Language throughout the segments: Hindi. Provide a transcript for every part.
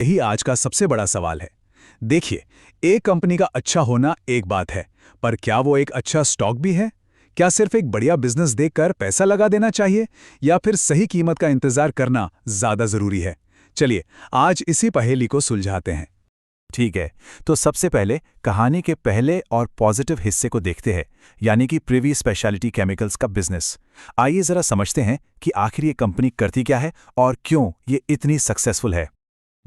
यही आज का सबसे बड़ा सवाल है। देखिए, एक कंपनी का अच्छा होना एक बात है, पर क्या वो एक अच्छा स्टॉक भी है? क्या सिर्फ एक बढ़िया बिजनेस देखकर पैसा लगा देना चाहिए, या फिर सही कीमत का इंतजार करना ज्यादा जरूरी है? चलिए, आज इसी पहेली को सुलझाते हैं। ठीक है, तो सबसे पहले कहानी के पहले और पॉजिटिव हिस्से को देखते हैं, यानी कि प्रिवी स्पेशलिटी केमिकल्स का बिजनेस। आइए जरा समझते हैं कि आखिर ये कंपनी करती क्या है और क्यों ये इतनी सक्सेसफुल है।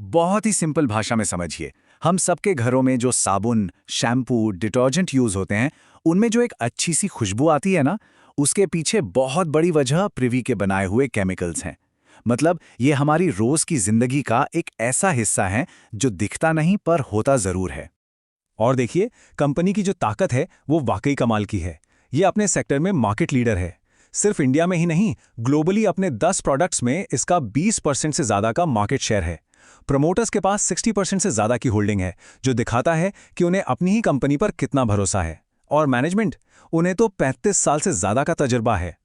बहुत ही सिंपल भाषा में समझिए। हम सबके घरों में जो साबुन, शैम्पू, डिटर्जेंट यूज होते हैं, उनमें जो एक अच्छी सी खुशबू आती है ना, उसके पीछे बहुत बड़ी वजह प्रिवी के बनाए हुए केमिकल्स हैं। मतलब ये हमारी रोज की जिंदगी का एक ऐसा हिस्सा है जो दिखता नहीं पर होता जरूर है। और देखिए, कंपनी की जो ताकत है वो वाकई कमाल की है। ये अपने सेक्टर में मार्केट लीडर है। सिर्फ इंडिया में ही नहीं, ग्लोबली अपने 10 प्रोडक्ट्स में इसका 20% से ज्यादा का मार्केट शेयर है। प्रमोटर्स के पास 60% से ज्यादा की होल्डिंग है, जो दिखाता है कि उन्हें अपनी ही कंपनी पर कितना भरोसा है। और मैनेजमेंट, उन्हें तो 35 साल से ज्यादा का तजुर्बा है।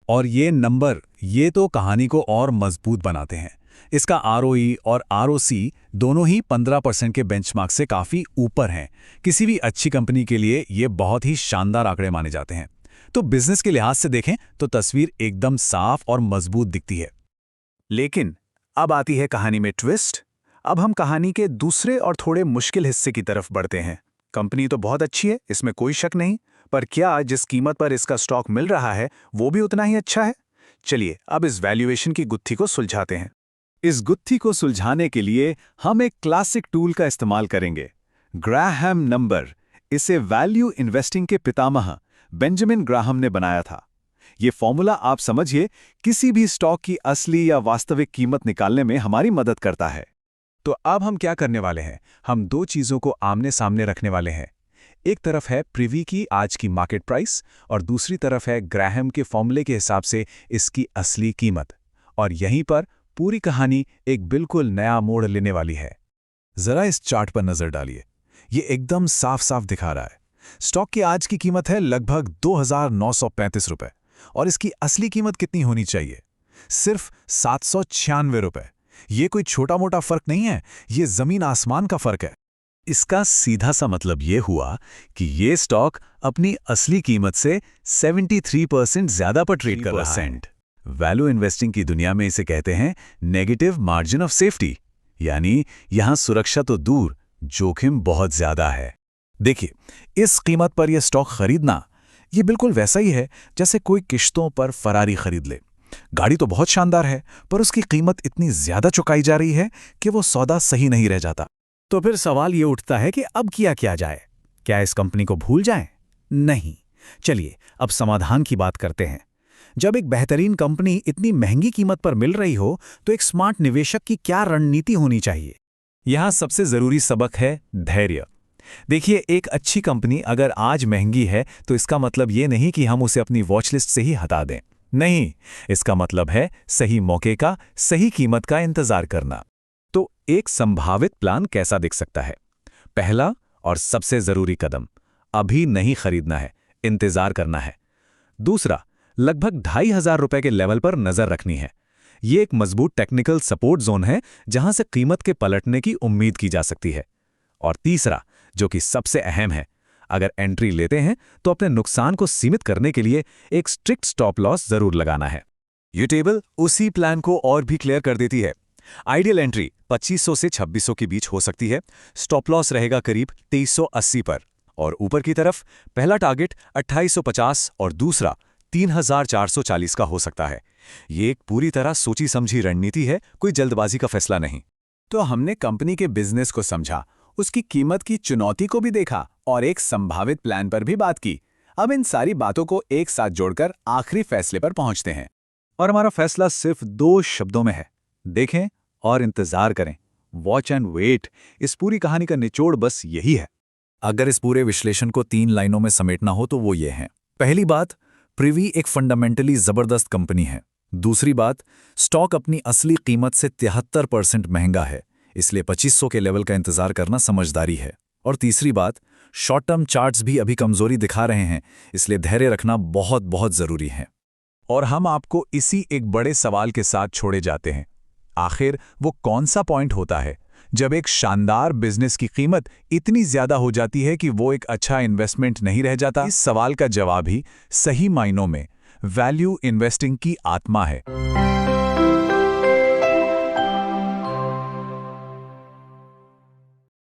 और ये तो कहानी को और मजबूत बनाते हैं। इसका आरओई और आरओसी दोनों ही 15% के बेंचमार्क से काफी ऊपर हैं। किसी भी अच्छी कंपनी के लिए ये बहुत ही शानदार आंकड़े माने जाते हैं। तो बिजनेस के लिहाज से देखें तो तस्वीर एकदम साफ और मजबूत दिखती है। लेकिन अब आती है कहानी में ट्विस्ट। अब हम कहानी के दूसरे और थोड़े मुश्किल हिस्से की तरफ बढ़ते हैं। कंपनी तो बहुत अच्छी है, इसमें कोई शक नहीं, पर क्या जिस कीमत पर इसका स्टॉक मिल रहा है वो भी उतना ही अच्छा है? चलिए अब इस वैल्यूएशन की गुत्थी को सुलझाते हैं। इस गुत्थी को सुलझाने के लिए हम एक क्लासिक टूल का इस्तेमाल करेंगे, ग्राहम नंबर। इसे वैल्यू इन्वेस्टिंग के पितामह बेंजामिन ग्राहम ने बनाया था। ये फॉर्मूला आप समझिए किसी भी स्टॉक की असली या वास्तविक कीमत निकालने में हमारी मदद करता है। तो अब हम क्या करने वाले हैं? हम दो चीजों को आमने सामने रखने वाले हैं। एक तरफ है प्रिवी की आज की मार्केट प्राइस और दूसरी तरफ है ग्राहम के फॉर्मूले के हिसाब से इसकी असली कीमत। और यहीं पर पूरी कहानी एक बिल्कुल नया मोड़ लेने वाली है। जरा इस चार्ट पर नजर डालिए। ये एकदम साफ साफ दिखा रहा है स्टॉक की आज की कीमत है लगभग 2,935 रुपए, और इसकी असली कीमत कितनी होनी चाहिए? सिर्फ 796 रुपए। ये कोई छोटा मोटा फर्क नहीं है, ये जमीन आसमान का फर्क है। इसका सीधा सा मतलब ये हुआ कि ये स्टॉक अपनी असली कीमत से 73% ज्यादा पर ट्रेड कर रहा है। वैल्यू इन्वेस्टिंग की दुनिया में इसे कहते हैं नेगेटिव मार्जिन ऑफ सेफ्टी, यानी यहां सुरक्षा तो दूर, जोखिम बहुत ज्यादा है। देखिए, इस कीमत पर यह स्टॉक खरीदना ये बिल्कुल वैसा ही है जैसे कोई किश्तों पर फरारी खरीद ले। गाड़ी तो बहुत शानदार है, पर उसकी कीमत इतनी ज्यादा चुकाई जा रही है कि वो सौदा सही नहीं रह जाता। तो फिर सवाल ये उठता है कि अब किया जाए? क्या इस कंपनी को भूल जाएं? नहीं। चलिए अब समाधान की बात करते हैं। जब एक बेहतरीन कंपनी इतनी महंगी कीमत पर मिल रही हो, तो एक स्मार्ट निवेशक की क्या रणनीति होनी चाहिए? यहां सबसे जरूरी सबक है धैर्य। देखिए, एक अच्छी कंपनी अगर आज महंगी है तो इसका मतलब ये नहीं कि हम उसे अपनी वॉचलिस्ट से ही हटा दें। नहीं, इसका मतलब है सही मौके का, सही कीमत का इंतजार करना। तो एक संभावित प्लान कैसा दिख सकता है? पहला और सबसे जरूरी कदम, अभी नहीं खरीदना है, इंतजार करना है। दूसरा, लगभग 2,500 रुपए के लेवल पर नजर रखनी है। ये एक मजबूत टेक्निकल सपोर्ट जोन है जहां से कीमत के पलटने की उम्मीद की जा सकती है। और तीसरा, जो कि सबसे अहम है, अगर एंट्री लेते हैं तो अपने नुकसान को सीमित करने के लिए एक स्ट्रिक्ट स्टॉप लॉस जरूर लगाना है। ये टेबल उसी प्लान को और भी क्लियर कर देती है। आइडियल एंट्री 2500 से 2600 के बीच हो सकती है। स्टॉप लॉस रहेगा करीब 2380 पर, और ऊपर की तरफ पहला टारगेट 2850 और दूसरा 3440 का हो सकता है। ये एक पूरी तरह सोची समझी रणनीति है, कोई जल्दबाजी का फैसला नहीं। तो हमने कंपनी के बिजनेस को समझा, उसकी कीमत की चुनौती को भी देखा और एक संभावित प्लान पर भी बात की। अब इन सारी बातों को एक साथ जोड़कर आखिरी फैसले पर पहुंचते हैं। और हमारा फैसला सिर्फ 2 शब्दों में है, देखें और इंतजार करें। Watch and wait. इस पूरी कहानी का निचोड़ बस यही है। अगर इस पूरे विश्लेषण को 3 लाइनों में समेटना हो तो वो ये है। पहली बात, प्रिवी एक फंडामेंटली जबरदस्त कंपनी है। दूसरी बात, स्टॉक अपनी असली कीमत से 73% महंगा है, इसलिए 2500 के लेवल का इंतजार करना समझदारी है। और तीसरी बात, शॉर्ट टर्म चार्ट्स भी अभी कमजोरी दिखा रहे हैं, इसलिए धैर्य रखना बहुत बहुत जरूरी है। और हम आपको इसी एक बड़े सवाल के साथ छोड़े जाते हैं। आखिर वो कौन सा पॉइंट होता है जब एक शानदार बिजनेस की कीमत इतनी ज्यादा हो जाती है कि वो एक अच्छा इन्वेस्टमेंट नहीं रह जाता। इस सवाल का जवाब ही सही मायनों में वैल्यू इन्वेस्टिंग की आत्मा है।